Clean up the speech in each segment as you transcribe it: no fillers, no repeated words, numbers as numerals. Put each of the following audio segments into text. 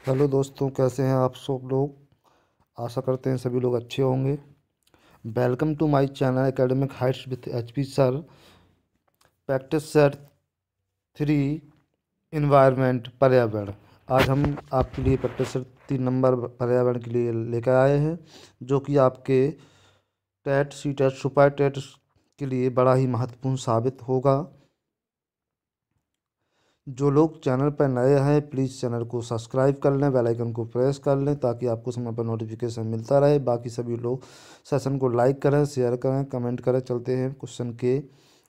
Hello दोस्तों, कैसे हैं आप सब लोग। आशा करते हैं सभी लोग अच्छे होंगे। Welcome to my channel academic heights with HP sir. Practice set 3 environment पर्यावरण। आज हम आपके लिए प्रैक्टिस सेट 3 नंबर पर्यावरण के लिए लेकर आए हैं, जो कि आपके TET C TET super TET के लिए बड़ा ही महत्वपूर्ण साबित होगा। जो लोग चैनल पर नए हैं प्लीज़ चैनल को सब्सक्राइब कर लें, बेल आइकन को प्रेस कर लें ताकि आपको समय पर नोटिफिकेशन मिलता रहे। बाकी सभी लोग सेशन को लाइक करें, शेयर करें, कमेंट करें। चलते हैं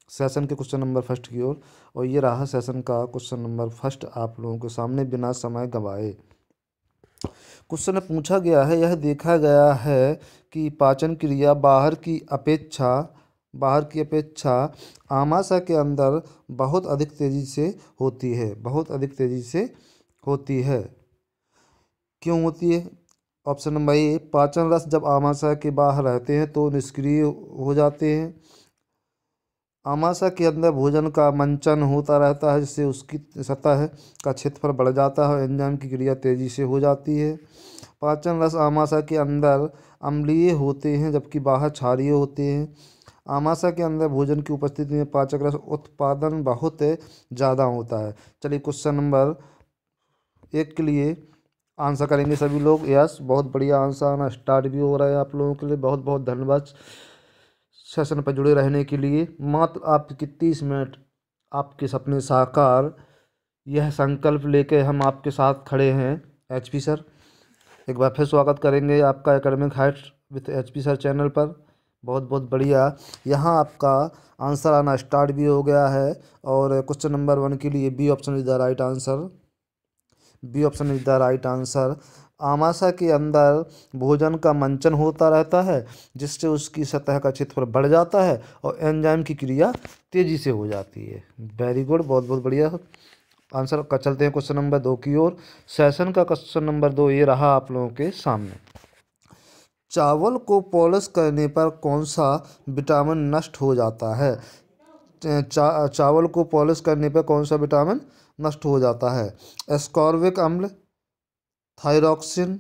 सेशन के क्वेश्चन नंबर फर्स्ट की ओर। और ये रहा सेशन का क्वेश्चन नंबर फर्स्ट आप लोगों के सामने बिना समय गंवाए। क्वेश्चन में पूछा गया है, यह देखा गया है कि पाचन क्रिया बाहर की अपेक्षा आमाशय के अंदर बहुत अधिक तेजी से होती है। बहुत अधिक तेजी से होती है। क्यों होती है? ऑप्शन नंबर ए, पाचन रस जब आमाशय के बाहर रहते हैं तो निष्क्रिय हो जाते हैं। आमाशय के अंदर भोजन का मंचन होता रहता है, जिससे उसकी सतह का क्षेत्रफल बढ़ जाता है, एंजाइम की क्रिया तेजी से हो जाती है। पाचन रस आमाशय के अंदर अम्लीय होते हैं जबकि बाहर क्षारीय होते हैं। आमाशय के अंदर भोजन की उपस्थिति में पाचक रस उत्पादन बहुत ज़्यादा होता है। चलिए क्वेश्चन नंबर 1 के लिए आंसर करेंगे सभी लोग। यस, बहुत बढ़िया आंसर आना स्टार्ट भी हो रहा है आप लोगों के लिए। बहुत बहुत धन्यवाद सेशन पर जुड़े रहने के लिए। मात्र आपके 30 मिनट आपके सपने साकार, यह संकल्प लेके हम आपके साथ खड़े हैं एचपी सर। एक बार फिर स्वागत करेंगे आपका academic heights with HP sir channel पर। बहुत बहुत बढ़िया। यहाँ आपका आंसर आना स्टार्ट भी हो गया है। और क्वेश्चन नंबर 1 के लिए B option is the right answer. B option is the right answer. आमाशय के अंदर भोजन का मंचन होता रहता है, जिससे उसकी सतह का क्षेत्रफल बढ़ जाता है और एंजाइम की क्रिया तेजी से हो जाती है। वेरी गुड, बहुत बहुत बढ़िया आंसर का। चलते हैं क्वेश्चन नंबर 2 की ओर। सेशन का क्वेश्चन नंबर 2 ये रहा आप लोगों के सामने। चावल को पॉलिश करने पर कौन सा विटामिन नष्ट हो जाता है? चावल को पॉलिश करने पर कौन सा विटामिन नष्ट हो जाता है? एस्कॉर्बिक अम्ल, थायरॉक्सिन,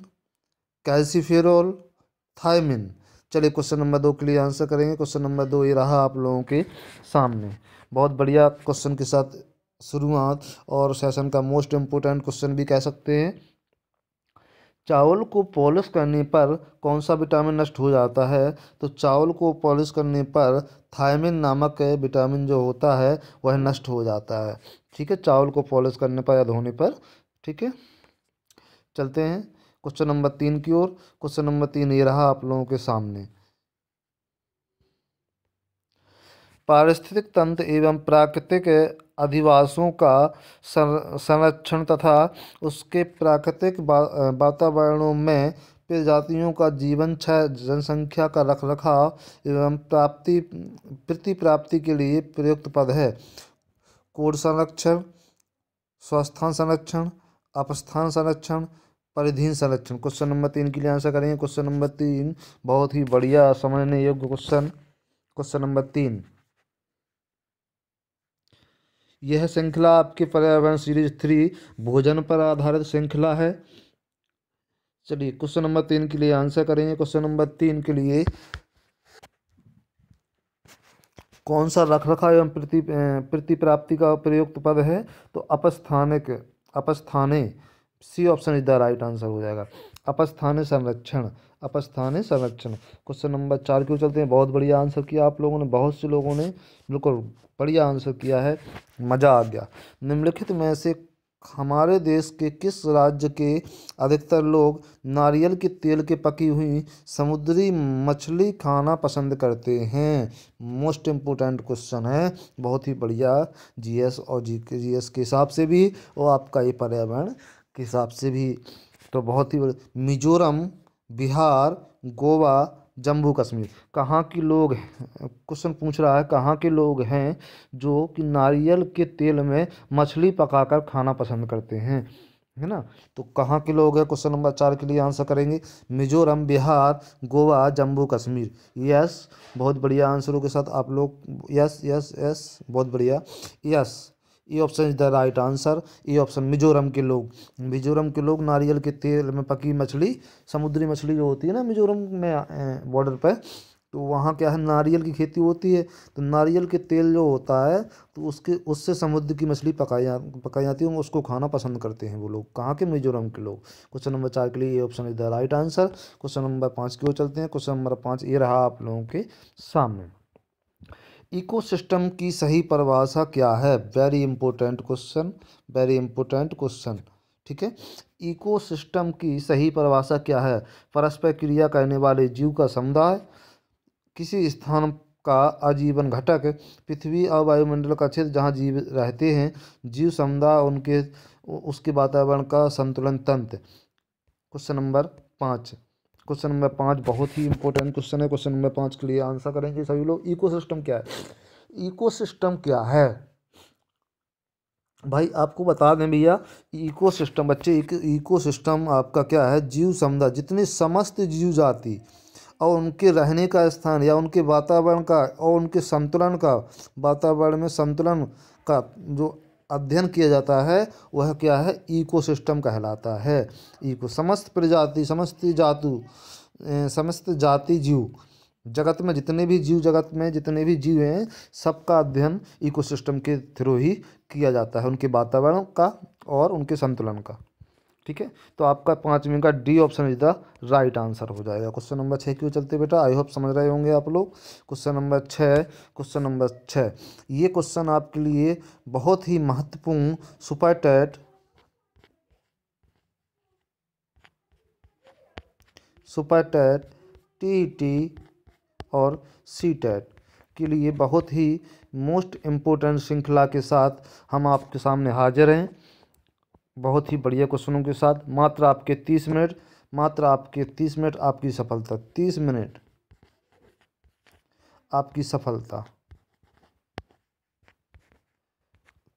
कैल्सीफेरॉल, थायमिन। चलिए क्वेश्चन नंबर 2 के लिए आंसर करेंगे। क्वेश्चन नंबर 2 ये रहा आप लोगों के सामने। बहुत बढ़िया क्वेश्चन के साथ शुरुआत, और सेशन का मोस्ट इम्पोर्टेंट क्वेश्चन भी कह सकते हैं। चावल को पॉलिश करने पर कौन सा विटामिन नष्ट हो जाता है? तो चावल को पॉलिश करने पर थायमिन नामक विटामिन जो होता है वह नष्ट हो जाता है। ठीक है, चावल को पॉलिश करने पर या धोने पर। ठीक है, चलते हैं क्वेश्चन नंबर 3 की ओर। क्वेश्चन नंबर 3 ये रहा आप लोगों के सामने। पारिस्थितिक तंत्र एवं प्राकृतिक अधिवासों का संरक्षण तथा उसके प्राकृतिक वातावरणों में प्रजातियों का जीवन क्षय, जनसंख्या का रखरखाव एवं प्रतिप्राप्ति के लिए प्रयुक्त पद है। कोड संरक्षण, स्वस्थान संरक्षण, अपस्थान संरक्षण, परिधीन संरक्षण। क्वेश्चन नंबर 3 के लिए आंसर करेंगे। क्वेश्चन नंबर 3 बहुत ही बढ़िया समझने योग्य क्वेश्चन। क्वेश्चन नंबर 3, यह श्रृंखला आपके पर्यावरण सीरीज 3 भोजन पर आधारित श्रृंखला है। चलिए क्वेश्चन नंबर 3 के लिए आंसर करेंगे। क्वेश्चन नंबर 3 के लिए कौन सा रखरखाव एवं प्रतिप्राप्ति का प्रयुक्त पद है? तो अपस्थाने। C option is the right answer हो जाएगा। अपस्थाने संरक्षण। अपस्थाने संरक्षण। क्वेश्चन नंबर 4 की ओर चलते हैं। बहुत बढ़िया आंसर किया आप लोगों ने, बहुत से लोगों ने बिल्कुल बढ़िया आंसर किया है, मज़ा आ गया। निम्नलिखित में से हमारे देश के किस राज्य के अधिकतर लोग नारियल के तेल के पकी हुई समुद्री मछली खाना पसंद करते हैं? मोस्ट इम्पोर्टेंट क्वेश्चन है, बहुत ही बढ़िया। जीएस और जीएस के हिसाब से भी और आपका ये पर्यावरण के हिसाब से भी तो बहुत ही मिजोरम, बिहार, गोवा, जम्मू कश्मीर। कहाँ के लोग क्वेश्चन पूछ रहा है, कहाँ के लोग हैं जो कि नारियल के तेल में मछली पकाकर खाना पसंद करते हैं, है ना? तो कहाँ के लोग हैं? क्वेश्चन नंबर 4 के लिए आंसर करेंगे। मिजोरम, बिहार, गोवा, जम्मू कश्मीर। यस, बहुत बढ़िया आंसरों के साथ आप लोग। यस यस यस, बहुत बढ़िया। Yes, A option is the right answer. A option Mizoram के लोग, मिजोरम के लोग नारियल के तेल में पकी मछली, समुद्री मछली जो होती है ना मिजोरम में बॉर्डर पर, तो वहाँ क्या है नारियल की खेती होती है, तो नारियल के तेल जो होता है तो उससे समुद्र की मछली पकाई जाती है, उसको खाना पसंद करते हैं वो लोग, कहाँ के मिजोरम के लोग। क्वेश्चन नंबर 4 के लिए ये option is the right answer. Question number 5 की ओर चलते हैं। क्वेश्चन नंबर 5 ये रहा आप लोगों के सामने। इकोसिस्टम की सही परिभाषा क्या है? Very important question, very important question. ठीक है, इकोसिस्टम की सही परिभाषा क्या है? परस्पर क्रिया करने वाले जीव का समुदाय, किसी स्थान का आजीवन घटक, पृथ्वी और वायुमंडल का क्षेत्र जहाँ जीव रहते हैं, जीव समुदाय, उसके वातावरण का संतुलन तंत्र। क्वेश्चन नंबर 5, क्वेश्चन नंबर 5 बहुत ही इंपॉर्टेंट क्वेश्चन है। क्वेश्चन नंबर 5 के लिए आंसर करेंगे सभी लोग। इकोसिस्टम क्या है? इकोसिस्टम क्या है भाई आपको बता दें भैया, इकोसिस्टम बच्चे, इकोसिस्टम आपका क्या है? जीव समुदाय, जितने समस्त जीव जाति और उनके रहने का स्थान या उनके वातावरण का और उनके संतुलन का, वातावरण में संतुलन का जो अध्ययन किया जाता है वह क्या है? इकोसिस्टम कहलाता है। इको समस्त प्रजाति, समस्त जाति जीव, जगत में जितने भी जीव, जगत में जितने भी जीव हैं सबका अध्ययन इकोसिस्टम के थ्रू ही किया जाता है, उनके वातावरण का और उनके संतुलन का। ठीक है, तो आपका 5वें का D option is the right answer हो जाएगा। क्वेश्चन नंबर 6 क्यों चलते बेटा, आई होप समझ रहे होंगे आप लोग। क्वेश्चन नंबर 6, क्वेश्चन नंबर 6 ये क्वेश्चन आपके लिए बहुत ही महत्वपूर्ण सुपर टैट टीईटी और सी टैट के लिए बहुत ही मोस्ट इम्पोर्टेंट श्रृंखला के साथ हम आपके सामने हाजिर हैं, बहुत ही बढ़िया क्वेश्चनों के साथ। मात्र आपके 30 मिनट, मात्र आपके 30 मिनट आपकी सफलता, 30 मिनट आपकी सफलता,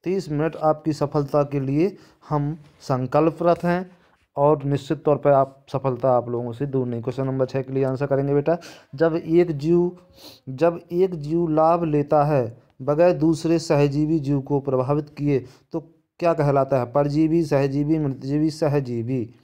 30 मिनट आपकी सफलता के लिए हम संकल्परत हैं और निश्चित तौर पर आप सफलता आप लोगों से दूर नहीं। क्वेश्चन नंबर 6 के लिए आंसर करेंगे बेटा। जब एक जीव लाभ लेता है बगैर दूसरे सहजीवी जीव को प्रभावित किए तो क्या कहलाता है? परजीवी, सहजीवी, मृतजीवी, सहजीवी।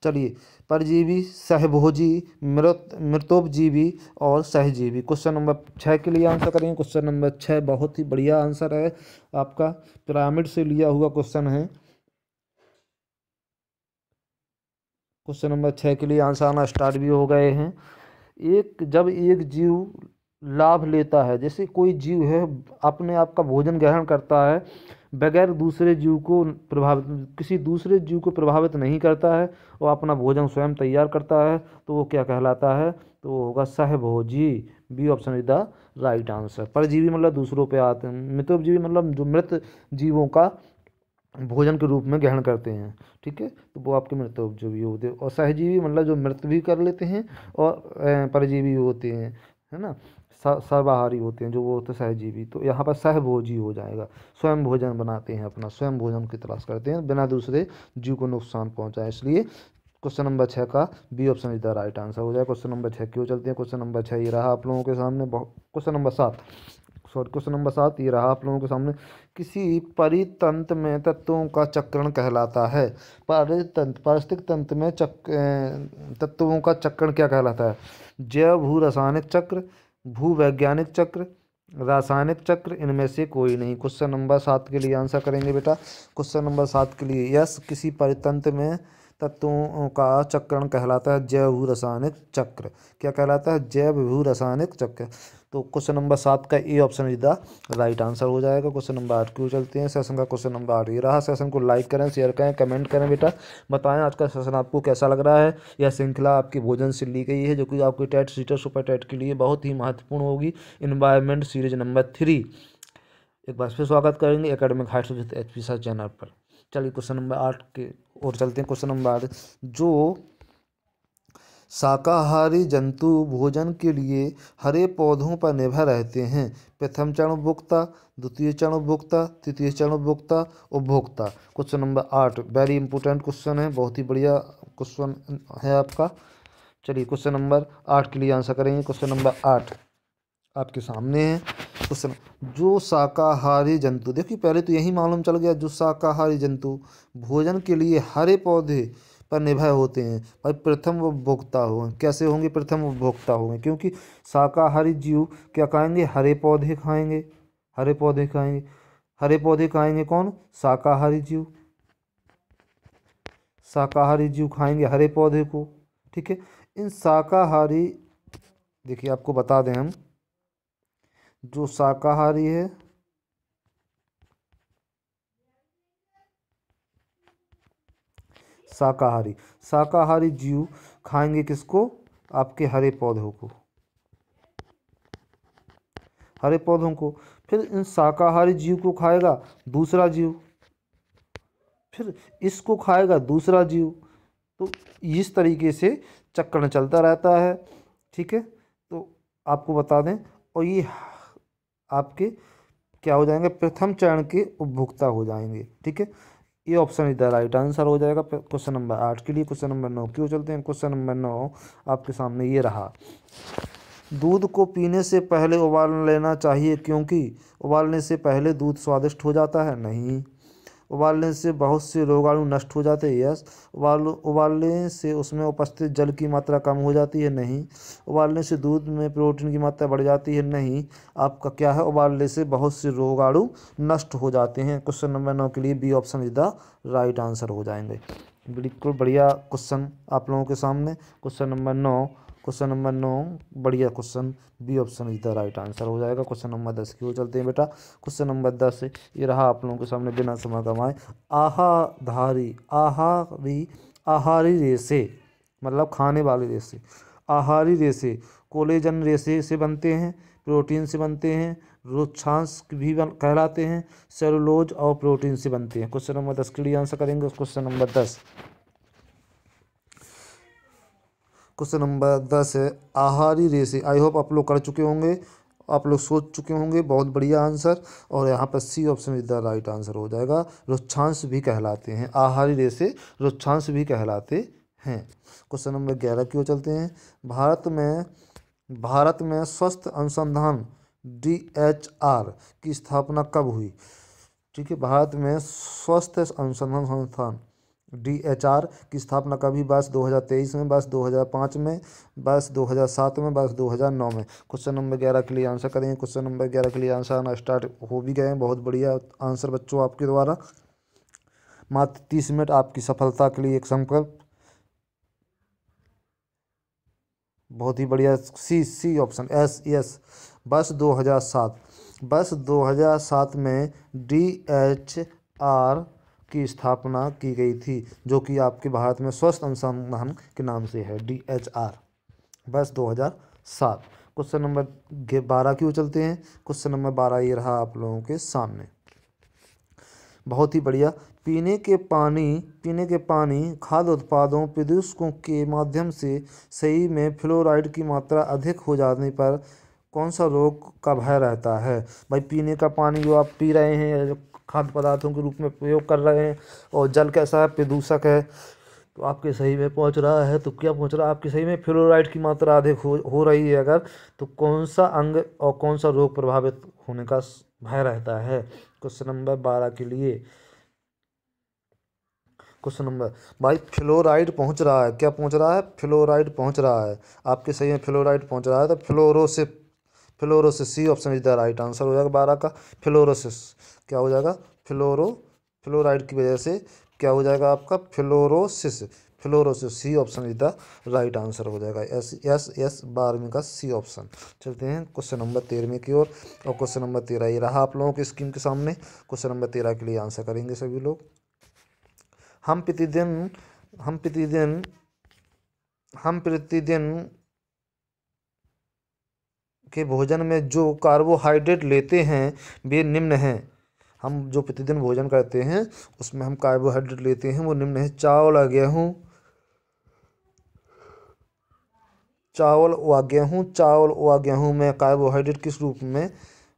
चलिए, परजीवी, सहभोजी, मृतोपजीवी और सहजीवी। क्वेश्चन नंबर 6 के लिए आंसर करेंगे। क्वेश्चन नंबर 6 बहुत ही बढ़िया आंसर है आपका, पिरामिड से लिया हुआ क्वेश्चन है। क्वेश्चन नंबर 6 के लिए आंसर आना स्टार्ट भी हो गए हैं। जब एक जीव लाभ लेता है, जैसे कोई जीव है अपने आप का भोजन ग्रहण करता है बगैर दूसरे जीव को किसी दूसरे जीव को प्रभावित नहीं करता है, वो अपना भोजन स्वयं तैयार करता है, तो वो क्या कहलाता है? तो वो होगा सहभोजी। B option is the right answer. परजीवी मतलब दूसरों पे आते हैं, मृतोपजीवी मतलब जो मृत जीवों का भोजन के रूप में ग्रहण करते हैं। ठीक है, तो वो आपके मृतोपजीवी होते हैं। और सहजीवी मतलब जो मृत भी कर लेते हैं और परजीवी होते हैं, है ना, सर्वाहारी होते हैं जो, वो होते सहजीवी। तो यहाँ पर सहभोजी हो जाएगा, स्वयं भोजन बनाते हैं, अपना स्वयं भोजन की तलाश करते हैं बिना दूसरे जीव को नुकसान पहुँचाए, इसलिए क्वेश्चन नंबर 6 का B option is the right answer हो जाए। क्वेश्चन नंबर 6 क्यों चलते हैं। क्वेश्चन नंबर 6 ये रहा आप लोगों के सामने। क्वेश्चन नंबर 7, क्वेश्चन नंबर 7 ये रहा आप लोगों के सामने। किसी परितंत्र में तत्वों का चक्रण कहलाता है? पारिस्थितिक तंत्र में तत्वों का चक्रण क्या कहलाता है? जैव भू रासायनिक चक्र, भूवैज्ञानिक चक्र, रासायनिक चक्र, इनमें से कोई नहीं। क्वेश्चन नंबर 7 के लिए आंसर करेंगे बेटा। क्वेश्चन नंबर 7 के लिए यस, किसी परितंत्र में तत्वों का चक्रण कहलाता है जैव भू रासायनिक चक्र। क्या कहलाता है? जैव भू रासायनिक चक्र। तो क्वेश्चन नंबर 7 का A option is the right answer हो जाएगा। क्वेश्चन नंबर 8 क्यों चलते हैं। सेशन का क्वेश्चन नंबर 8 ये रहा। सेशन को लाइक करें, शेयर करें, कमेंट करें बेटा। बताएं आज का सेशन आपको कैसा लग रहा है। यह श्रृंखला आपकी भोजन से ली गई है जो कि आपकी टेट सीटर सुपर टेट के लिए बहुत ही महत्वपूर्ण होगी। Environment series number 3। एक बार फिर स्वागत करेंगे academic heights with HP sir channel पर। चलिए क्वेश्चन नंबर 8 के और चलते हैं। क्वेश्चन नंबर 8, जो शाकाहारी जंतु भोजन के लिए हरे पौधों पर निर्भर रहते हैं, प्रथम चरण उपभोक्ता, द्वितीय चरण उपभोक्ता, तृतीय चरण उपभोक्ता, उपभोक्ता। Question number 8 very important question है, बहुत ही बढ़िया क्वेश्चन है आपका। चलिए क्वेश्चन नंबर 8 के लिए आंसर करेंगे। क्वेश्चन नंबर 8 आपके सामने है। क्वेश्चन, जो शाकाहारी जंतु, देखिए पहले तो यही मालूम चल गया, जो शाकाहारी जंतु भोजन के लिए हरे पौधे पर निर्भर होते हैं, भाई प्रथम उपभोक्ता होंगे। कैसे होंगे? प्रथम उपभोक्ता होंगे, क्योंकि शाकाहारी जीव क्या खाएंगे? हरे पौधे खाएंगे। हरे पौधे खाएंगे। हरे पौधे खाएंगे कौन? शाकाहारी जीव। शाकाहारी जीव खाएंगे हरे पौधे को। ठीक है। इन शाकाहारी, देखिए आपको बता दें हम, जो शाकाहारी है, शाकाहारी शाकाहारी जीव खाएंगे किसको? आपके हरे पौधों को, हरे पौधों को। फिर इन शाकाहारी जीव को खाएगा दूसरा जीव, फिर इसको खाएगा दूसरा जीव। तो इस तरीके से चक्र चलता रहता है। ठीक है। तो आपको बता दें, और ये आपके क्या हो जाएंगे? प्रथम चरण के उपभोक्ता हो जाएंगे। ठीक है। ये ऑप्शन इधर राइट आंसर हो जाएगा क्वेश्चन नंबर 8 के लिए। क्वेश्चन नंबर 9 क्यों चलते हैं? क्वेश्चन नंबर 9 आपके सामने ये रहा। दूध को पीने से पहले उबाल लेना चाहिए, क्योंकि उबालने से पहले दूध स्वादिष्ट हो जाता है। नहीं। उबालने से बहुत से रोगाणु नष्ट हो जाते हैं। यस। उबालने से उसमें उपस्थित जल की मात्रा कम हो जाती है। नहीं। उबालने से दूध में प्रोटीन की मात्रा बढ़ जाती है। नहीं। आपका क्या है? उबालने से बहुत से रोगाणु नष्ट हो जाते हैं। क्वेश्चन नंबर 9 के लिए B option is the right answer हो जाएंगे। बिल्कुल बढ़िया क्वेश्चन आप लोगों के सामने। क्वेश्चन नंबर 9, क्वेश्चन नंबर 9 बढ़िया question, B option is the right answer हो जाएगा। क्वेश्चन नंबर 10 की ओर चलते हैं बेटा। क्वेश्चन नंबर 10 ये रहा आप लोगों के सामने, बिना समय गंवाए। आहारी रेशे, मतलब खाने वाले रेशे, आहारी रेशे कोलेजन रेशे से बनते हैं, प्रोटीन से बनते हैं, रोक्षांश भी कहलाते हैं, सेलुलोज और प्रोटीन से बनते हैं। क्वेश्चन नंबर 10 के लिए आंसर करेंगे। क्वेश्चन नंबर 10, क्वेश्चन नंबर 10 है आहारी रेशे। आई होप आप लोग कर चुके होंगे, आप लोग सोच चुके होंगे। बहुत बढ़िया आंसर, और यहाँ पर C option is the right answer हो जाएगा। रोक्षांश भी कहलाते हैं आहारी रेशे, रोक्षांश भी कहलाते हैं। क्वेश्चन नंबर 11 की ओर चलते हैं। भारत में स्वास्थ्य अनुसंधान DHR की स्थापना कब हुई? ठीक है। भारत में स्वास्थ्य अनुसंधान संस्थान DHR की स्थापना कभी? वर्ष 2023 में, वर्ष 2005 में, वर्ष 2007 में, वर्ष 2009 में। क्वेश्चन नंबर 11 के लिए आंसर करेंगे। क्वेश्चन नंबर 11 के लिए आंसर आना स्टार्ट हो भी गए हैं। बहुत बढ़िया आंसर बच्चों आपके द्वारा। मात्र 30 मिनट आपकी सफलता के लिए एक संकल्प। बहुत ही बढ़िया। C option, yes. वर्ष 2007, वर्ष 2007 में DHR की स्थापना की गई थी, जो कि आपके भारत में स्वास्थ्य अनुसंधान के नाम से है, DHR, वर्ष 2007। क्वेश्चन नंबर 12 की ओर चलते हैं। क्वेश्चन नंबर 12 ये रहा आप लोगों के सामने। बहुत ही बढ़िया। पीने के पानी खाद्य उत्पादों प्रदूषकों के माध्यम से सही में फ्लोराइड की मात्रा अधिक हो जाने पर कौन सा रोग का भय रहता है? भाई पीने का पानी जो आप पी रहे हैं, या जो खाद्य पदार्थों के रूप में प्रयोग कर रहे हैं, और जल कैसा है? प्रदूषक है, तो आपके सही में पहुंच रहा है, तो क्या पहुंच रहा है? आपके सही में फ्लोराइड की मात्रा अधिक हो रही है अगर, तो कौन सा अंग और कौन सा रोग प्रभावित होने का भय रहता है? क्वेश्चन नंबर 12 के लिए क्वेश्चन नंबर, भाई फ्लोराइड पहुंच रहा है। क्या पहुंच रहा है? फ्लोराइड पहुंच रहा है। आपके सही में फ्लोराइड पहुंच रहा है, तो fluorosis C option is the right answer हो जाएगा 12 का। फ्लोरोसिस क्या हो जाएगा? फ्लोराइड की वजह से क्या हो जाएगा आपका? Fluorosis C option is the right answer हो जाएगा। यस 12वीं का सी ऑप्शन। चलते हैं क्वेश्चन नंबर 13 की ओर, और क्वेश्चन नंबर 13 ये रहा आप लोगों की स्क्रीन के सामने। क्वेश्चन नंबर 13 के लिए आंसर करेंगे सभी लोग। हम प्रतिदिन के भोजन में जो कार्बोहाइड्रेट लेते हैं वे निम्न हैं। हम जो प्रतिदिन भोजन करते हैं उसमें हम कार्बोहाइड्रेट लेते हैं, वो निम्न है। चावल व गेहूँ में कार्बोहाइड्रेट किस रूप में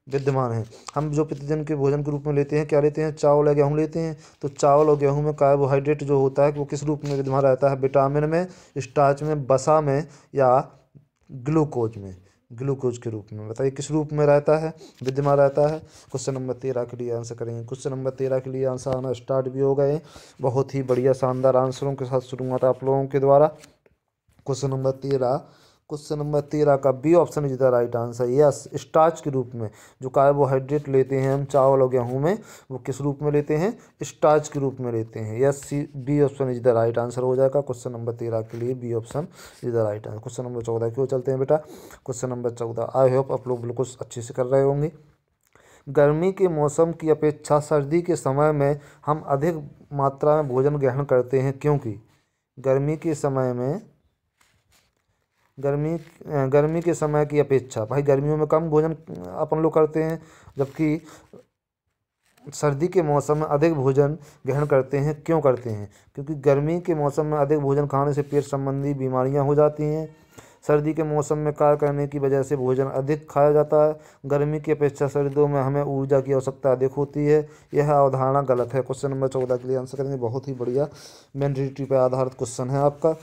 विद्यमान है? हम जो प्रतिदिन के भोजन के रूप में लेते हैं, क्या लेते हैं? चावल या गेहूँ लेते हैं। तो चावल और गेहूँ में कार्बोहाइड्रेट जो होता है वो किस रूप में विद्यमान रहता है? विटामिन में, स्टार्च में, वसा में, या ग्लूकोज में? ग्लूकोज के रूप में। बताइए किस रूप में रहता है, विद्यमान रहता है। क्वेश्चन नंबर 13 के लिए आंसर करेंगे। क्वेश्चन नंबर 13 के लिए आंसर आना स्टार्ट भी हो गए। बहुत ही बढ़िया शानदार आंसरों के साथ शुरुआत आप लोगों के द्वारा। क्वेश्चन नंबर 13 का B option is the right answer. Yes, starch के रूप में जो कार्बोहाइड्रेट लेते हैं हम चावल और गेहूं में, वो किस रूप में लेते हैं, स्टार्च के रूप में लेते हैं। Yes, C B option is the right answer हो जाएगा। क्वेश्चन नंबर 13 के लिए B option is the right answer. Question number 14 क्यों चलते हैं बेटा। क्वेश्चन नंबर 14, आई होप आप लोग बिल्कुल अच्छे से कर रहे होंगे। गर्मी के मौसम की अपेक्षा सर्दी के समय में हम अधिक मात्रा में भोजन ग्रहण करते हैं, क्योंकि गर्मी के समय में गर्मी के समय की अपेक्षा, भाई गर्मियों में कम भोजन अपन लोग करते हैं, जबकि सर्दी के मौसम में अधिक भोजन ग्रहण करते हैं। क्यों करते हैं, क्योंकि गर्मी के मौसम में अधिक भोजन खाने से पेट संबंधी बीमारियां हो जाती हैं। सर्दी के मौसम में कार्य करने की वजह से भोजन अधिक खाया जाता है। गर्मी की अपेक्षा सर्दियों में हमें ऊर्जा की आवश्यकता अधिक होती है। यह अवधारणा गलत है। क्वेश्चन नंबर 14 के लिए आंसर करेंगे। बहुत ही बढ़िया मेंटलिटी पर आधारित क्वेश्चन है आपका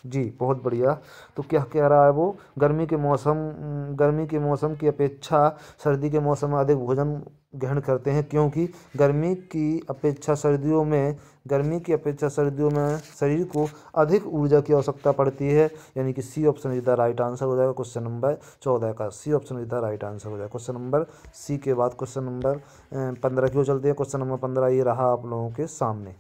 जी, बहुत बढ़िया। तो क्या कह रहा है वो, गर्मी के मौसम की अपेक्षा सर्दी के मौसम में अधिक भोजन ग्रहण करते हैं, क्योंकि गर्मी की अपेक्षा सर्दियों में शरीर को अधिक ऊर्जा की आवश्यकता पड़ती है। यानी कि C option is the right answer हो जाएगा। क्वेश्चन नंबर 14 का C option is the right answer हो जाएगा। क्वेश्चन नंबर सी के बाद क्वेश्चन नंबर 15 की ओर चलते हैं। क्वेश्चन नंबर 15 ये रहा आप लोगों के सामने।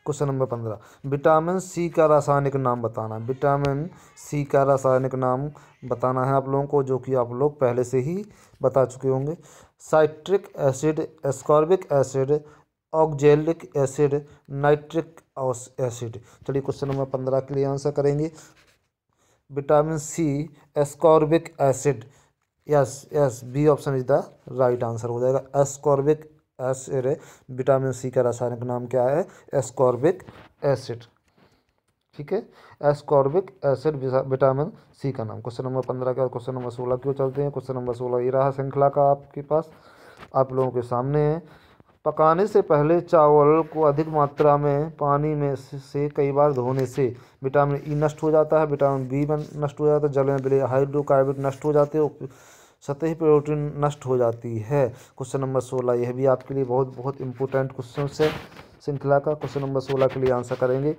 क्वेश्चन नंबर 15, विटामिन सी का रासायनिक नाम बताना। विटामिन सी का रासायनिक नाम बताना है आप लोगों को, जो कि आप लोग पहले से ही बता चुके होंगे। Citric acid, ascorbic acid, oxalic acid, nitric acid. चलिए क्वेश्चन नंबर 15 के लिए आंसर करेंगे। Vitamin C, ascorbic acid. Yes yes, B option is the right answer हो जाएगा। एस्कॉर्बिक एसिड, विटामिन सी का रासायनिक नाम क्या है, एस्कॉर्बिक एसिड। ठीक है, एस्कॉर्बिक एसिड विटामिन सी का नाम। क्वेश्चन नंबर 15 के बाद क्वेश्चन नंबर 16 क्यों चलते हैं। क्वेश्चन नंबर 16 ये रहा श्रृंखला का आपके पास, आप लोगों के सामने है। पकाने से पहले चावल को अधिक मात्रा में पानी में से कई बार धोने से विटामिन ई नष्ट हो जाता है, विटामिन बी नष्ट हो जाता है, जल में मिले हाइड्रोकार्बन नष्ट हो जाते हैं, सतही प्रोटीन नष्ट हो जाती है। क्वेश्चन नंबर 16 यह भी आपके लिए बहुत बहुत इंपॉर्टेंट क्वेश्चन है श्रृंखला का। क्वेश्चन नंबर 16 के लिए आंसर करेंगे।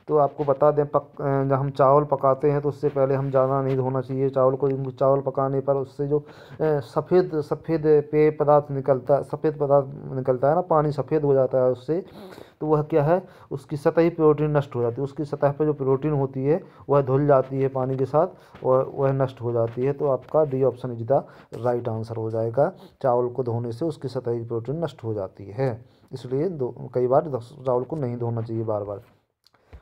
तो आपको बता दें, जब हम चावल पकाते हैं तो उससे पहले हम ज़्यादा नहीं धोना चाहिए चावल को। चावल पकाने पर उससे जो सफ़ेद पेय पदार्थ सफ़ेद पदार्थ निकलता है ना, पानी सफ़ेद हो जाता है उससे, तो वह क्या है, उसकी सतही प्रोटीन नष्ट हो जाती है। उसकी सतह पर जो प्रोटीन होती है वह धुल जाती है पानी के साथ और वह नष्ट हो जाती है। तो आपका D option is the right answer हो जाएगा। चावल को धोने से उसकी सतही प्रोटीन नष्ट हो जाती है, इसलिए कई बार चावल को नहीं धोना चाहिए बार बार।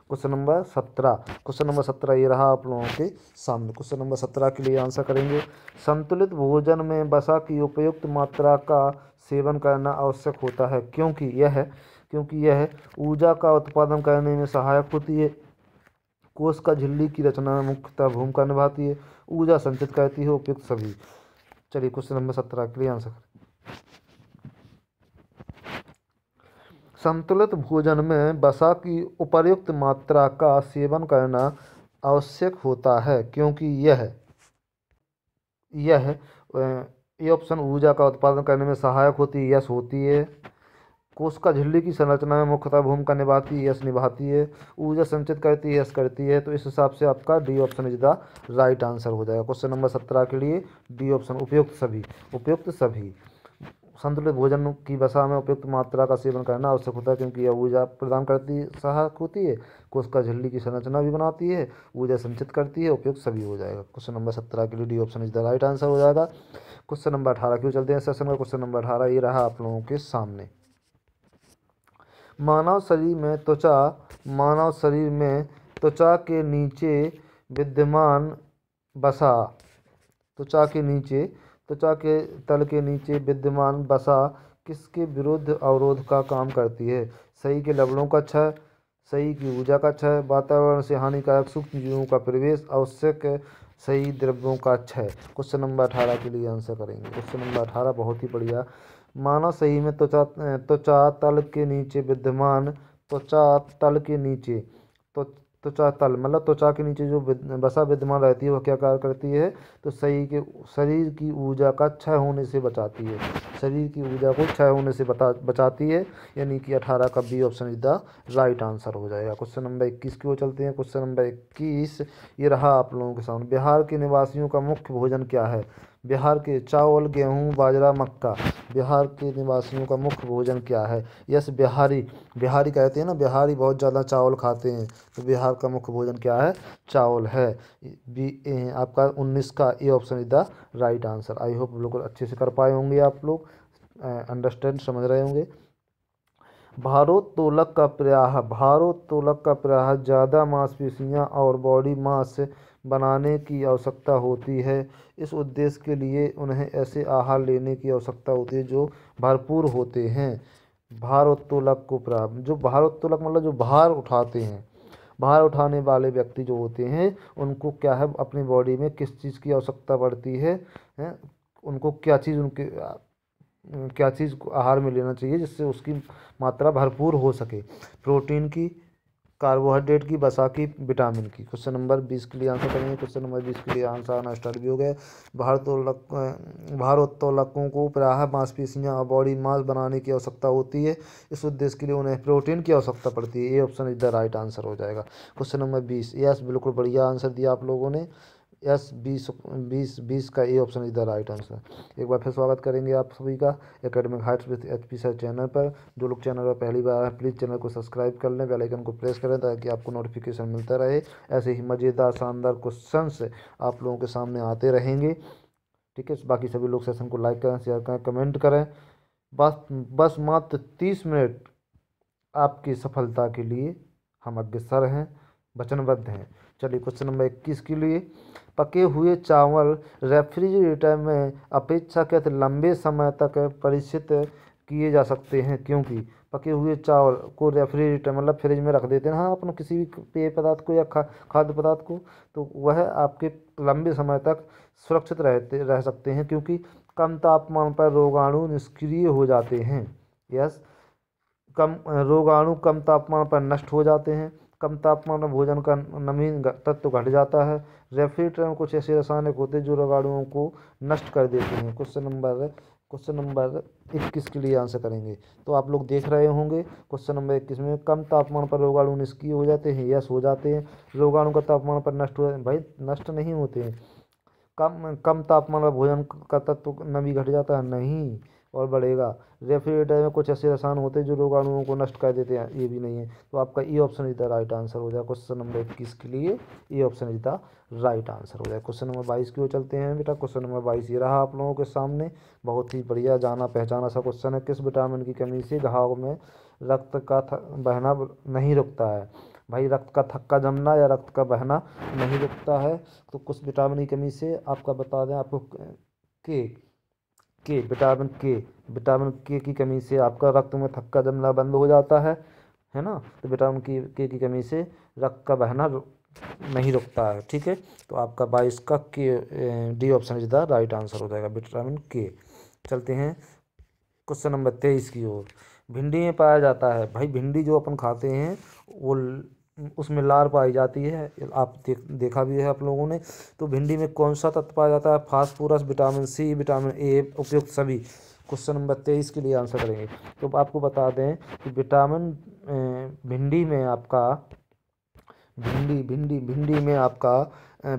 क्वेश्चन नंबर 17 ये रहा आप लोगों के सामने। क्वेश्चन नंबर 17 के लिए आंसर करेंगे। संतुलित भोजन में वसा की उपयुक्त मात्रा का सेवन करना आवश्यक होता है, क्योंकि यह ऊर्जा का उत्पादन करने में सहायक होती है, कोशिका झिल्ली की रचना में मुख्यतः भूमिका निभाती है, ऊर्जा संचित करती है, उपयुक्त सभी। चलिए क्वेश्चन नंबर 17 के लिए आंसर। संतुलित भोजन में वसा की उपर्युक्त मात्रा का सेवन करना आवश्यक होता है, क्योंकि यह ये ऑप्शन ऊर्जा का उत्पादन करने में सहायक होती है, यस होती है। कोशिका झिल्ली की संरचना में मुख्यतः भूमिका निभाती है, यस निभाती है। ऊर्जा संचित करती है, यस करती है। तो इस हिसाब से आपका D option is the right answer हो जाएगा। क्वेश्चन नंबर 17 के लिए डी ऑप्शन, उपयुक्त सभी। संतुलित भोजन की वसा में उपयुक्त मात्रा का सेवन करना आवश्यक होता है, क्योंकि यह ऊर्जा प्रदान करती सहायक होती है, कोशिका झिल्ली की संरचना भी बनाती है, ऊर्जा संचित करती है, उपयुक्त सभी हो जाएगा। क्वेश्चन नंबर 17 के लिए D option is the right answer हो जाएगा। क्वेश्चन नंबर 18 क्यों चलते हैं सेशन का। क्वेश्चन नंबर 18 ये रहा आप लोगों के सामने। मानव शरीर में त्वचा के नीचे विद्यमान वसा, त्वचा के तल के नीचे विद्यमान वसा किसके विरुद्ध अवरोध का काम करती है। सही के लवणों का क्षय, सही की ऊर्जा का क्षय, वातावरण से हानिकारक सूक्ष्म जीवों का प्रवेश, आवश्यक सही द्रव्यों का क्षय। क्वेश्चन नंबर 18 के लिए आंसर करेंगे। क्वेश्चन नंबर 18 बहुत ही बढ़िया। मानव शरीर में त्वचा तल के नीचे विद्यमान त्वचा त्वचा तल मतलब त्वचा के नीचे जो वसा विद्यमान रहती है वह क्या कार्य करती है, तो शरीर की ऊर्जा का क्षय होने से बचाती है, शरीर की ऊर्जा को क्षय होने से बचाती है, यानी कि 18 का B option is the right answer हो जाएगा। क्वेश्चन नंबर 21 की ओर चलते हैं। क्वेश्चन नंबर 21 ये रहा आप लोगों के सामने। बिहार के निवासियों का मुख्य भोजन क्या है? बिहार के चावल, गेहूँ, बाजरा, मक्का। बिहार के निवासियों का मुख्य भोजन क्या है? यस, बिहारी। बिहारी कहते हैं ना, बिहारी बहुत ज़्यादा चावल खाते हैं, तो बिहार का मुख्य भोजन क्या है? चावल है। आपका 19 का A option is the right answer. I hope बिल्कुल अच्छे से कर पाए होंगे, आप लोग अंडरस्टैंड समझ रहे होंगे। भारोत्तोलक का प्रयास ज़्यादा मांसपेशियां और बॉडी मास बनाने की आवश्यकता होती है। इस उद्देश्य के लिए उन्हें ऐसे आहार लेने की आवश्यकता होती है जो भरपूर होते हैं। भारोत्तोलक को प्रयास, जो भारोत्तोलक मतलब जो भार उठाते हैं, भार उठाने वाले व्यक्ति जो होते हैं उनको क्या है, अपनी बॉडी में किस चीज़ की आवश्यकता पड़ती है, उनको क्या चीज़ आहार में लेना चाहिए जिससे उसकी मात्रा भरपूर हो सके। प्रोटीन की, कार्बोहाइड्रेट की, वसा की, विटामिन की। क्वेश्चन नंबर 20 के लिए आंसर करेंगे। क्वेश्चन नंबर 20 के लिए आंसर आना स्टार्ट भी हो गया। भारोत्तोलकों को प्रायः मांसपेशियां और बॉडी मास बनाने की आवश्यकता होती है। इस उद्देश्य के लिए उन्हें प्रोटीन की आवश्यकता पड़ती है। ये option is the right answer हो जाएगा। क्वेश्चन नंबर 20, यस बिल्कुल बढ़िया आंसर दिया आप लोगों ने। यस, 20 का A option is the right answer. एक बार फिर स्वागत करेंगे आप सभी का academic heights with HP sir channel पर। जो लोग चैनल पर पहली बार आए प्लीज़ चैनल को सब्सक्राइब कर लें, बेल आइकन को प्रेस करें ताकि आपको नोटिफिकेशन मिलता रहे। ऐसे ही मज़ेदार शानदार क्वेश्चंस आप लोगों के सामने आते रहेंगे। ठीक है, बाकी सभी लोग सेशन को लाइक करें, शेयर करें, कमेंट करें। बस मात्र 30 मिनट आपकी सफलता के लिए हम अग्रसर हैं, वचनबद्ध हैं। चलिए क्वेश्चन नंबर 21 के लिए। पके हुए चावल रेफ्रिजरेटर में अपेक्षाकृत लंबे समय तक परिचित किए जा सकते हैं क्योंकि पके हुए चावल को रेफ्रिजरेटर मतलब फ्रिज में रख देते हैं हाँ अपन किसी भी पेय पदार्थ को या खाद्य पदार्थ को, तो वह आपके लंबे समय तक सुरक्षित रह सकते हैं क्योंकि कम तापमान पर रोगाणु निष्क्रिय हो जाते हैं। यस, रोगाणु कम तापमान पर नष्ट हो जाते हैं। कम तापमान में भोजन का नमी तत्व घट जाता है। रेफ्रिजरेटर में कुछ ऐसे रासायनिक होते हैं जो रोगाणुओं को नष्ट कर देते हैं। क्वेश्चन नंबर 21 के लिए आंसर करेंगे। तो आप लोग देख रहे होंगे क्वेश्चन नंबर 21 में कम तापमान पर रोगाणु निष्क्रिय हो जाते हैं। यस, हो जाते हैं। रोगाणु का तापमान पर नष्ट हो, भाई नष्ट नहीं होते हैं। कम तापमान पर भोजन का तत्व नमी घट जाता है नहीं, और बढ़ेगा। रेफ्रिजरेटर में कुछ ऐसे रसायन होते हैं जो रोगाणुओं को नष्ट कर देते हैं, ये भी नहीं है। तो आपका E option is the right answer हो जाएगा। क्वेश्चन नंबर 21 के लिए E option is the right answer हो जाएगा। क्वेश्चन नंबर 22 की ओर चलते हैं बेटा। क्वेश्चन नंबर 22 ये रहा आप लोगों के सामने। बहुत ही बढ़िया जाना पहचाना सा क्वेश्चन है। किस विटामिन की कमी से घाव में रक्त का बहना नहीं रुकता है? भाई रक्त का थक्का जमना या रक्त का बहना नहीं रुकता है, तो कुछ विटामिन की कमी से आपका बता दें आपको विटामिन के की कमी से आपका रक्त में थक्का जमना बंद हो जाता है ना। तो विटामिन के की कमी से रक्त का बहना नहीं रुकता है। ठीक है, तो आपका 22 का D option is the right answer हो जाएगा, विटामिन के। चलते हैं क्वेश्चन नंबर 23 की ओर। भिंडी में पाया जाता है, भाई भिंडी जो अपन खाते हैं वो उसमें लार पाई जाती है, आप देखा भी है आप लोगों ने। तो भिंडी में कौन सा तत्व पाया जाता है? Phosphorus, vitamin C, vitamin A, उपयुक्त सभी। क्वेश्चन नंबर 23 के लिए आंसर करेंगे। तो आपको बता दें कि भिंडी में आपका भिंडी में आपका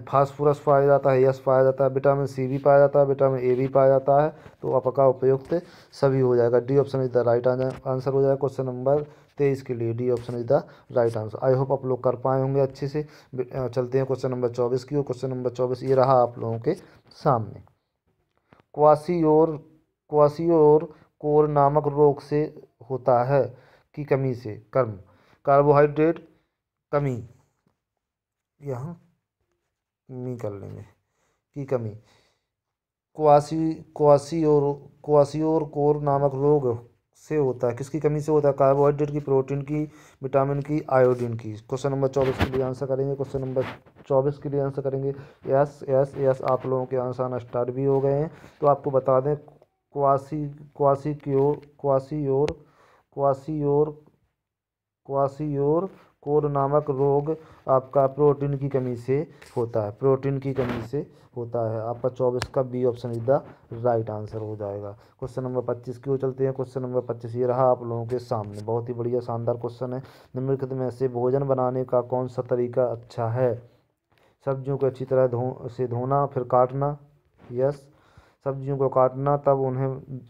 फास्फोरस पाया जाता है, यस पाया जाता है। विटामिन सी भी पाया जाता है, विटामिन ए भी पाया जाता है। तो आपका उपयुक्त सभी हो जाएगा। D option is the right answer हो जाएगा। क्वेश्चन नंबर 23 के लिए D option is the right answer. I hope आप लोग कर पाए होंगे अच्छे से। चलते हैं क्वेश्चन नंबर 24 की ओर। क्वेश्चन नंबर 24 ये रहा आप लोगों के सामने। क्वासियोर कोर नामक रोग से होता है की कमी से कर्म कार्बोहाइड्रेट कमी, यहाँ कमी कर लेंगे की कमी। क्वासियोर कोर नामक रोग से होता है, किसकी कमी से होता है? कार्बोहाइड्रेट की, प्रोटीन की, विटामिन की, आयोडीन की। क्वेश्चन नंबर 24 के लिए आंसर करेंगे। क्वेश्चन नंबर 24 के लिए आंसर करेंगे। यस यस यस, आप लोगों के आंसर आना स्टार्ट भी हो गए हैं। तो आपको बता दें क्वासियोर अंडरस्कोर नामक रोग आपका प्रोटीन की कमी से होता है, प्रोटीन की कमी से होता है। आपका 24 का B option is the right answer हो जाएगा। क्वेश्चन नंबर 25 की ओर चलते हैं। क्वेश्चन नंबर 25 ये रहा आप लोगों के सामने, बहुत ही बढ़िया शानदार क्वेश्चन है। निम्नलिखित में से भोजन बनाने का कौन सा तरीका अच्छा है? सब्जियों को अच्छी तरह धोना, फिर काटना। यस। सब्जियों को काटना, तब उन्हें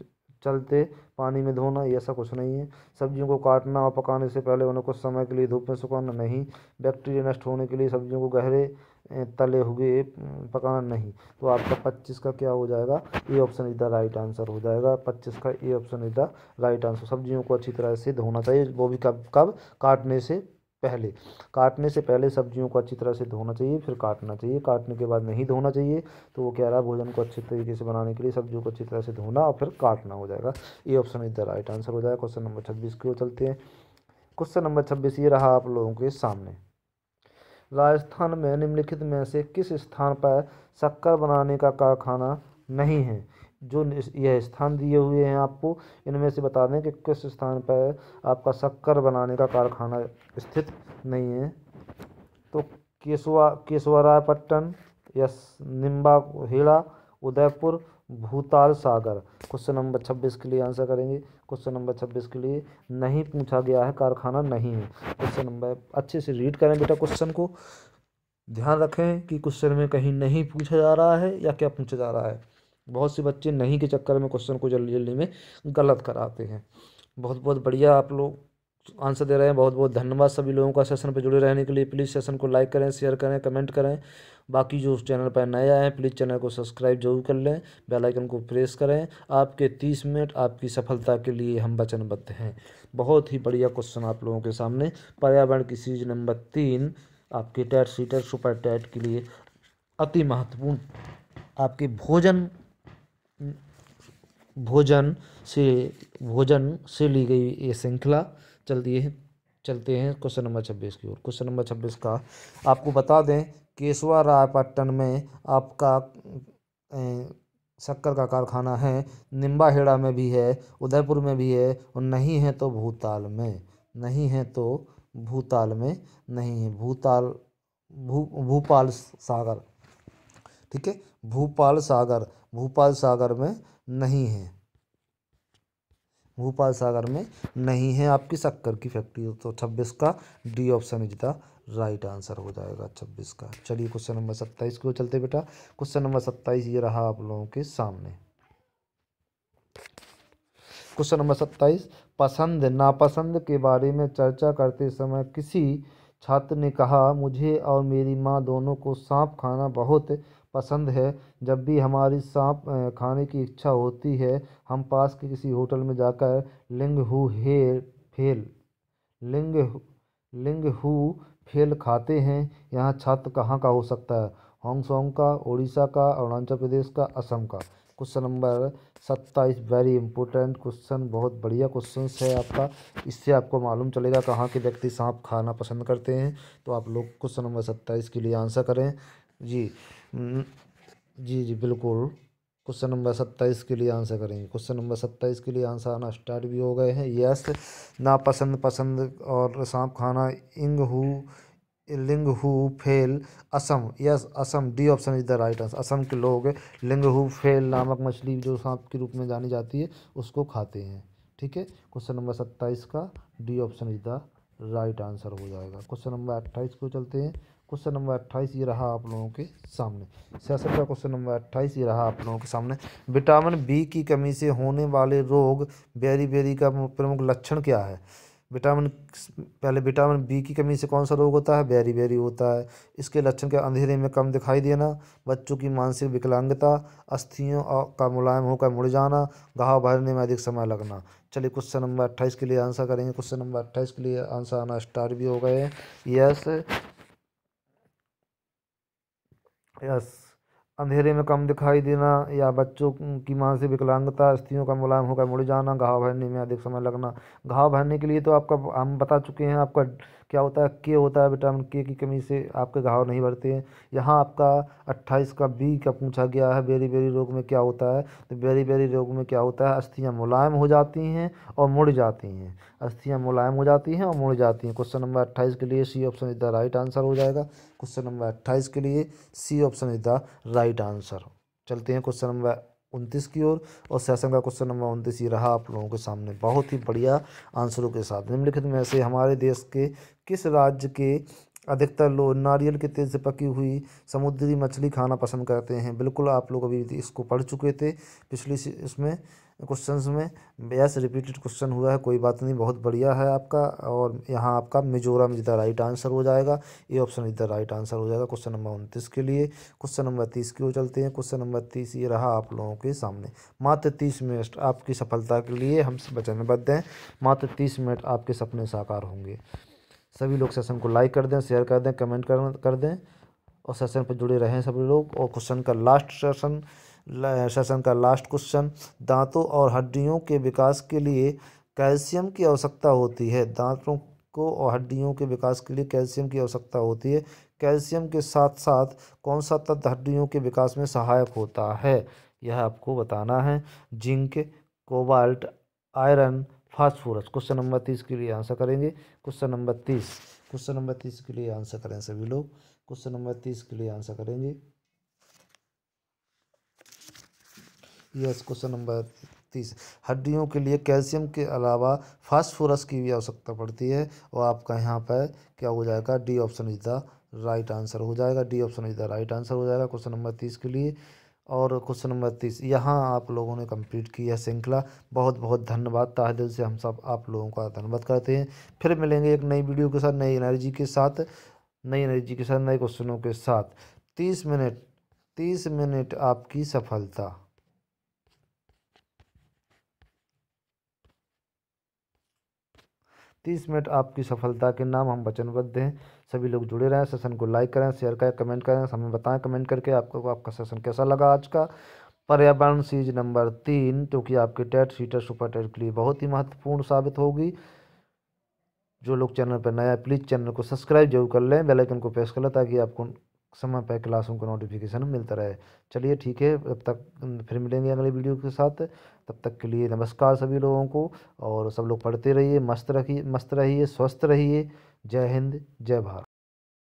चलते पानी में धोना, ये ऐसा कुछ नहीं है। सब्जियों को काटना और पकाने से पहले उन्हें कुछ समय के लिए धूप में सुखाना, नहीं। बैक्टीरिया नष्ट होने के लिए सब्जियों को गहरे तले हुए पकाना, नहीं। तो आपका 25 का क्या हो जाएगा? A option is the right answer हो जाएगा। 25 का A option is the right answer. सब्जियों को अच्छी तरह से धोना चाहिए, वो भी कब कब? काटने से पहले। काटने से पहले सब्जियों को अच्छी तरह से धोना चाहिए, फिर काटना चाहिए। काटने के बाद नहीं धोना चाहिए। तो वो कह रहा है भोजन को अच्छे तरीके से बनाने के लिए सब्जियों को अच्छी तरह से धोना और फिर काटना हो जाएगा। ये option is the right answer हो जाएगा। क्वेश्चन नंबर 26 की ओर चलते हैं। क्वेश्चन नंबर 26 ये रहा आप लोगों के सामने। राजस्थान में निम्नलिखित में से किस स्थान पर शक्कर बनाने का कारखाना नहीं है? जो यह स्थान दिए हुए हैं आपको, इनमें से बता दें कि किस स्थान पर आपका शक्कर बनाने का कारखाना स्थित नहीं है। तो केशवरायपट्टन, यस, निम्बाहेड़ा, उदयपुर, भूताल सागर। क्वेश्चन नंबर 26 के लिए आंसर करेंगे। क्वेश्चन नंबर 26 के लिए नहीं पूछा गया है, कारखाना नहीं है। क्वेश्चन नंबर अच्छे से रीड करें बेटा, क्वेश्चन को ध्यान रखें कि क्वेश्चन में कहीं नहीं पूछा जा रहा है या क्या पूछा जा रहा है। बहुत से बच्चे नहीं के चक्कर में क्वेश्चन को जल्दी जल्दी में गलत कराते हैं। बहुत बहुत बढ़िया आप लोग आंसर दे रहे हैं, बहुत बहुत धन्यवाद सभी लोगों का सेशन पर जुड़े रहने के लिए। प्लीज़ सेशन को लाइक करें, शेयर करें, कमेंट करें। बाकी जो उस चैनल पर नए आए हैं प्लीज़ चैनल को सब्सक्राइब जरूर कर लें, बेल आइकन को प्रेस करें। आपके 30 मिनट आपकी सफलता के लिए हम वचनबद्ध हैं। बहुत ही बढ़िया क्वेश्चन आप लोगों के सामने। पर्यावरण की सीरीज नंबर 3 आपके टेट सीटर सुपर टेट के लिए अति महत्वपूर्ण आपके भोजन से ली गई ये श्रृंखला चलते हैं क्वेश्चन नंबर 26 की ओर। क्वेश्चन नंबर 26 का आपको बता दें, केशवरायपट्टन में आपका शक्कर का कारखाना है, निम्बाहेड़ा में भी है, उदयपुर में भी है, और नहीं है तो भूताल में। नहीं है तो भूताल में नहीं है। भूपाल सागर, ठीक है, भूपाल सागर में नहीं है। भूपाल सागर में नहीं है आपकी शक्कर की फैक्ट्री। तो 26 का D option is the right answer हो जाएगा 26 का। चलिए क्वेश्चन नंबर 27 को चलते बेटा। क्वेश्चन नंबर 27 ये रहा आप लोगों के सामने। क्वेश्चन नंबर 27, पसंद नापसंद के बारे में चर्चा करते समय किसी छात्र ने कहा, मुझे और मेरी माँ दोनों को सांप खाना बहुत पसंद है। जब भी हमारी सांप खाने की इच्छा होती है हम पास के किसी होटल में जाकर लिंग हू फेल खाते हैं। यहाँ छात्र कहाँ का हो सकता है? हांगकांग का, उड़ीसा का, अरुणाचल प्रदेश का, असम का। Question number 27 very important question, बहुत बढ़िया क्वेश्चन है आपका। इससे आपको मालूम चलेगा कहाँ के व्यक्ति सांप खाना पसंद करते हैं। तो आप लोग क्वेश्चन नंबर 27 के लिए आंसर करें। जी बिल्कुल, क्वेश्चन नंबर 27 के लिए आंसर करेंगे। क्वेश्चन नंबर 27 के लिए आंसर आना स्टार्ट भी हो गए हैं। यस, नापसंद, पसंद और सांप खाना, लिंग हू फेल, Assam. Yes, Assam, D option is the right answer. Assam के लोग लिंग हू फेल नामक मछली जो सांप के रूप में जानी जाती है उसको खाते हैं। ठीक है, क्वेश्चन नंबर 27 का D option is the right answer हो जाएगा। क्वेश्चन नंबर 28 को चलते हैं। क्वेश्चन नंबर 28 ये रहा आप लोगों के सामने। सेशन का क्वेश्चन नंबर 28 ये रहा आप लोगों के सामने। विटामिन बी की कमी से होने वाले रोग बेरी का प्रमुख लक्षण क्या है? विटामिन बी की कमी से कौन सा रोग होता है? बेरी होता है। इसके लक्षण क्या? अंधेरे में कम दिखाई देना, बच्चों की मानसिक विकलांगता, अस्थियों का मुलायम होकर मुड़ जाना, घाव भरने में अधिक समय लगना। चलिए क्वेश्चन नंबर 28 के लिए आंसर करेंगे। क्वेश्चन नंबर 28 के लिए आंसर आना स्टार्ट भी हो गए हैं। यस, अंधेरे में कम दिखाई देना या बच्चों की मानसिक विकलांगता, अस्थियों का मुलायम होकर मुड़ जाना, घाव भरने में अधिक समय लगना। घाव भरने के लिए तो आपका हम बता चुके हैं, आपका क्या होता है, के होता है, विटामिन के की कमी से आपके घाव नहीं भरते हैं। यहाँ आपका 28 का बी का पूछा गया है, बेरी बेरी रोग में क्या होता है, तो बेरी बेरी रोग में क्या होता है, अस्थियाँ मुलायम हो जाती हैं और मुड़ जाती हैं, अस्थियाँ मुलायम हो जाती हैं और मुड़ जाती हैं। क्वेश्चन नंबर 28 के लिए C option is the right answer हो जाएगा। क्वेश्चन नंबर 28 के लिए C option is the right answer. चलते हैं क्वेश्चन नंबर 29 की ओर, और सेशन का क्वेश्चन नंबर 29 ही रहा आप लोगों के सामने, बहुत ही बढ़िया आंसरों के साथ। निम्नलिखित में से हमारे देश के किस राज्य के अधिकतर लोग नारियल के तेल से पकी हुई समुद्री मछली खाना पसंद करते हैं? बिल्कुल आप लोग अभी इसको पढ़ चुके थे पिछली इसमें क्वेश्चंस में। यस, रिपीटेड क्वेश्चन हुआ है, कोई बात नहीं, बहुत बढ़िया है आपका। और यहाँ आपका Mizoram is the right answer हो जाएगा, ये option is the right answer हो जाएगा क्वेश्चन नंबर 29 के लिए। क्वेश्चन नंबर 30 की ओर चलते हैं। क्वेश्चन नंबर 30 ये रहा आप लोगों के सामने। मात्र 30 मिनट आपकी सफलता के लिए हम वचनबद्ध हैं, मात्र 30 मिनट आपके सपने साकार होंगे। सभी लोग सेशन को लाइक कर दें, शेयर कर दें, कमेंट कर दें, और सेशन पर जुड़े रहें सभी लोग। और क्वेश्चन का लास्ट सेशन का लास्ट क्वेश्चन, दांतों और हड्डियों के विकास के लिए कैल्शियम की आवश्यकता होती है। दांतों को और हड्डियों के विकास के लिए कैल्शियम की आवश्यकता होती है। कैल्शियम के साथ साथ कौन सा तत्व हड्डियों के विकास में सहायक होता है, यह आपको बताना है। Zinc, cobalt, iron, phosphorus. Question number 30 के लिए आंसर करेंगे। क्वेश्चन नंबर 30 के लिए आंसर करें सभी लोग। क्वेश्चन नंबर 30 के लिए आंसर करेंगे। यस, क्वेश्चन नंबर 30, हड्डियों के लिए कैल्शियम के अलावा फास्फोरस की भी आवश्यकता पड़ती है, और आपका यहाँ पर क्या हो जाएगा, D option is the right answer हो जाएगा, D option is the right answer हो जाएगा क्वेश्चन नंबर 30 के लिए। और क्वेश्चन नंबर 30 यहाँ आप लोगों ने कंप्लीट की है श्रृंखला, बहुत बहुत धन्यवाद, तहे दिल से हम सब आप लोगों का धन्यवाद करते हैं। फिर मिलेंगे एक नई वीडियो के साथ, नई एनर्जी के साथ, नए क्वेश्चनों के साथ। 30 मिनट, 30 मिनट आपकी सफलता। 30 मिनट आपकी सफलता के नाम हम वचनबद्ध हैं। सभी लोग जुड़े रहें, सेशन को लाइक करें, शेयर करें, कमेंट करें, हमें बताएं कमेंट करके आपको आपका सेशन कैसा लगा आज का। पर्यावरण सीरीज नंबर 3, जो कि आपके टेट, सीटेट, सुपर टेट के लिए बहुत ही महत्वपूर्ण साबित होगी। जो लोग चैनल पर नया, प्लीज़ चैनल को सब्सक्राइब जरूर कर लें, बेल आइकन को प्रेस कर लें, ताकि आपको समय पर क्लासों का नोटिफिकेशन मिलता रहे। चलिए ठीक है, तब तक फिर मिलेंगे अगले वीडियो के साथ। तब तक के लिए नमस्कार सभी लोगों को, और सब लोग पढ़ते रहिए, मस्त रहिए, स्वस्थ रहिए। जय हिंद, जय भारत।